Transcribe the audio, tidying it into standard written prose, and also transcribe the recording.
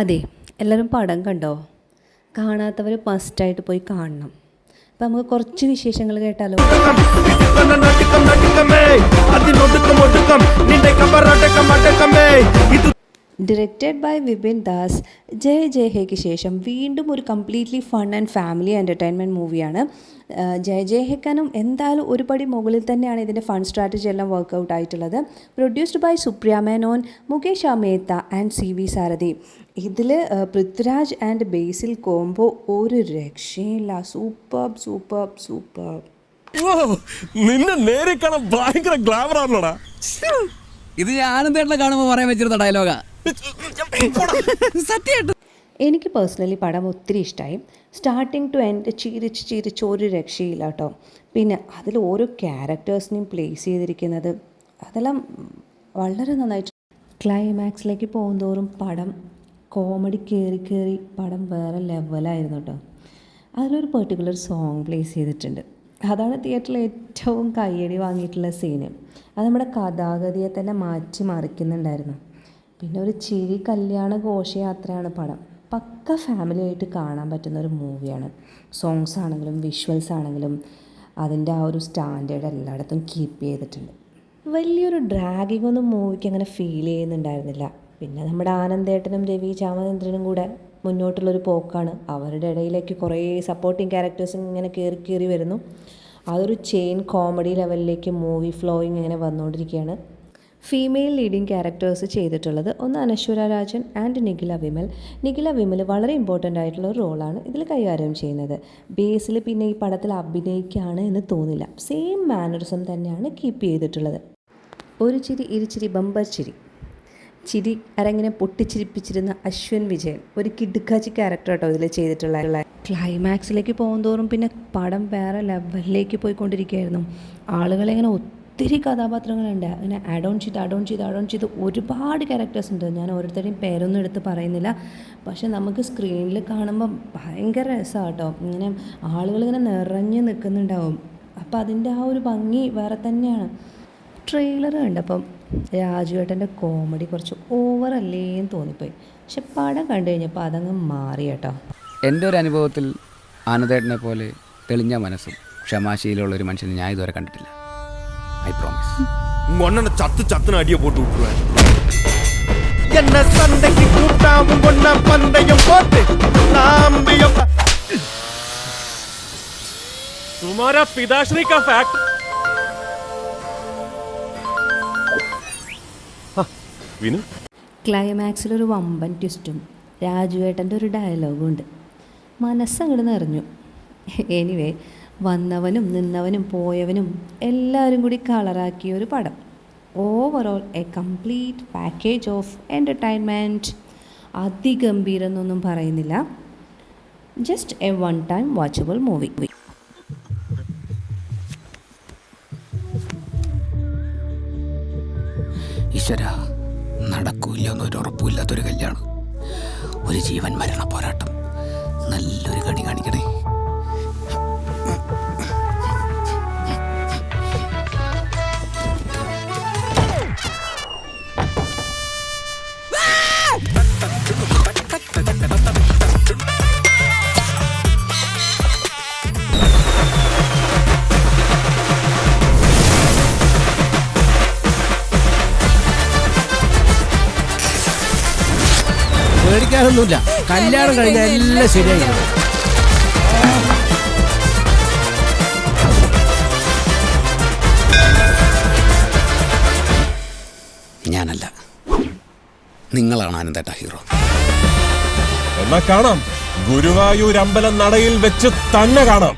അതെ, എല്ലാവരും പടം കണ്ടോ? കാണാത്തവർ മസ്റ്റായിട്ട് പോയി കാണണം. അപ്പം നമുക്ക് കുറച്ച് വിശേഷങ്ങൾ കേട്ടാലോ. Directed by Vipin Das. ജയ് ജയ് ഹേക്ക് ശേഷം വീണ്ടും ഒരു completely fun and family entertainment മൂവിയാണ്. ജയ് ജയ് ഹേക്കാനും എന്തായാലും ഒരു പടി മുകളിൽ തന്നെയാണ് ഇതിൻ്റെ ഫൺ സ്ട്രാറ്റജി എല്ലാം വർക്കൗട്ട് ആയിട്ടുള്ളത്. Produced by Supriya Menon, Mukesh Mehta and CV Sarathi. ഇതിൽ പൃഥ്വിരാജ് ആൻഡ് ബേസിൽ കോംബോ ഒരു രക്ഷയില്ല. Super super super. നിന്നെ നേരെ കാണാൻ ഭയങ്കര ഗ്ലാമർ ആണല്ലോടാ. ഇത് ആനന്ദേട്ടനെ കാണുമ്പോൾ പറയാൻ വെച്ചിരുന്ന ഡയലോഗാ. സത്യമായിട്ട് എനിക്ക് പേഴ്സണലി പടം ഒത്തിരി ഇഷ്ടമായി. സ്റ്റാർട്ടിങ് ടു എൻഡ് ചിരിച്ച് ഒരു രക്ഷയില്ല കേട്ടോ. പിന്നെ അതിൽ ഓരോ ക്യാരക്ടേഴ്സിനെയും പ്ലേസ് ചെയ്തിരിക്കുന്നത് അതെല്ലാം വളരെ നന്നായിട്ട്. ക്ലൈമാക്സിലേക്ക് പോകുന്തോറും പടം കോമഡി കയറി പടം വേറെ ലെവലായിരുന്നു കേട്ടോ. അതിലൊരു പെർട്ടിക്കുലർ സോങ് പ്ലേസ് ചെയ്തിട്ടുണ്ട്. അതാണ് തിയേറ്ററിൽ ഏറ്റവും കയ്യടി വാങ്ങിയിട്ടുള്ള സീന്. അത് നമ്മുടെ കഥാഗതിയെ തന്നെ മാറ്റി മറിക്കുന്നുണ്ടായിരുന്നു. പിന്നെ ഒരു ചിരി കല്യാണ ഘോഷയാത്രയാണ് പടം. പക്ക ഫാമിലി ആയിട്ട് കാണാൻ പറ്റുന്ന ഒരു മൂവിയാണ്. സോങ്സ് ആണെങ്കിലും വിഷ്വൽസ് ആണെങ്കിലും അതിൻ്റെ ആ ഒരു സ്റ്റാൻഡേർഡ് എല്ലായിടത്തും കീപ്പ് ചെയ്തിട്ടുണ്ട്. വലിയൊരു ഡ്രാഗിങ് ഒന്നും മൂവിക്ക് അങ്ങനെ ഫീൽ ചെയ്യുന്നുണ്ടായിരുന്നില്ല. പിന്നെ നമ്മുടെ ആനന്ദേട്ടനും രവി ചാമചന്ദ്രനും കൂടെ മുന്നോട്ടുള്ളൊരു പോക്കാണ്. അവരുടെ ഇടയിലേക്ക് കുറേ സപ്പോർട്ടിങ് ക്യാരക്ടേഴ്സ് ഇങ്ങനെ കയറി വരുന്നു. അതൊരു ചെയിൻ കോമഡി ലെവലിലേക്ക് മൂവി ഫ്ലോയിങ് ഇങ്ങനെ വന്നുകൊണ്ടിരിക്കുകയാണ്. ഫീമെയിൽ ലീഡിങ് ക്യാരക്ടേഴ്സ് ചെയ്തിട്ടുള്ളത് ഒന്ന് അനശ്വര രാജൻ ആൻഡ് നിഖില വിമൽ വളരെ ഇമ്പോർട്ടൻ്റ് ആയിട്ടുള്ള ഒരു റോളാണ് ഇതിൽ കൈകാര്യം ചെയ്യുന്നത്. ബേസിൽ പിന്നെ ഈ പടത്തിൽ അഭിനയിക്കുകയാണ് എന്ന് തോന്നില്ല. സെയിം മാനറിസം തന്നെയാണ് കീപ്പ് ചെയ്തിട്ടുള്ളത്. ഒരു ചിരി ഇരുചിരി ബമ്പർ ചിരി അരങ്ങനെ പൊട്ടിച്ചിരിപ്പിച്ചിരുന്ന അശ്വൻ വിജയൻ ഒരു കിടുക്കാച്ചി ക്യാരക്ടർ കേട്ടോ ഇതിൽ ചെയ്തിട്ടുള്ള. ക്ലൈമാക്സിലേക്ക് പോകുന്തോറും പിന്നെ പടം വേറെ ലെവലിലേക്ക് പോയിക്കൊണ്ടിരിക്കുകയായിരുന്നു. ആളുകളിങ്ങനെ ഒത്തിരി കഥാപാത്രങ്ങളുണ്ട്. അങ്ങനെ ആഡ് ഓൺ ചെയ്ത് ഒരുപാട് ക്യാരക്ടേഴ്സ് ഉണ്ട്. ഞാൻ ഓരോരുത്തരുടെയും പേരൊന്നും എടുത്ത് പറയുന്നില്ല. പക്ഷെ നമുക്ക് സ്ക്രീനിൽ കാണുമ്പോൾ ഭയങ്കര രസമാണ് കേട്ടോ. ഇങ്ങനെ ആളുകളിങ്ങനെ നിറഞ്ഞ് നിൽക്കുന്നുണ്ടാവും. അപ്പോൾ അതിൻ്റെ ആ ഒരു ഭംഗി വേറെ തന്നെയാണ്. ട്രെയിലർ കണ്ടപ്പം രാജുവേട്ടൻ്റെ കോമഡി കുറച്ച് ഓവറല്ലേന്ന് തോന്നിപ്പോയി. പക്ഷെ പടം കണ്ടു കഴിഞ്ഞപ്പോൾ അതങ്ങ് മാറി കേട്ടോ. എൻ്റെ ഒരു അനുഭവത്തിൽ ആനന്ദേട്ടനെ പോലെ തെളിഞ്ഞ മനസ്സും ക്ഷമാശീലമുള്ളൊരു മനുഷ്യനെ ഞാൻ ഇതുവരെ കണ്ടിട്ടില്ല. I promise. ചത്തിന് അടിയ പോട്ട് വിട്ടുവാൻ तुम्हारा पिताश्री का फैक्ट വിനു. ക്ലൈമാക്സിലൊരു വമ്പൻ ട്വിസ്റ്റും രാജുവേട്ടൻ്റെ ഒരു ഡയലോഗും ഉണ്ട്. മനസ്സങ്ങോട്ട് നിറഞ്ഞു. എനിവേ, വന്നവനും നിന്നവനും പോയവനും എല്ലാവരും കൂടി കളറാക്കിയ ഒരു പടം. Overall a complete package of entertainment. അതിഗംഭീരം എന്നൊന്നും പറയുന്നില്ല. Just a one time watchable movie. ഈശ്വര, നടക്കൂല്ലെന്നൊരു ഉറപ്പില്ലാത്തൊരു കല്യാണം, ഒരു ജീവൻ മരണ പോരാട്ടം, നല്ലൊരു കണി കാണിക്കണേ. പേടിക്കാനൊന്നുമില്ല, കല്യാണം കഴിഞ്ഞാൽ എല്ലാം ശരിയായി. ഞാനല്ല, നിങ്ങളാണ് ആനന്ദേട്ട ഹീറോ. എന്നാ കാണാം, ഗുരുവായൂർ അമ്പലം നടയിൽ വെച്ച് തന്നെ കാണാം.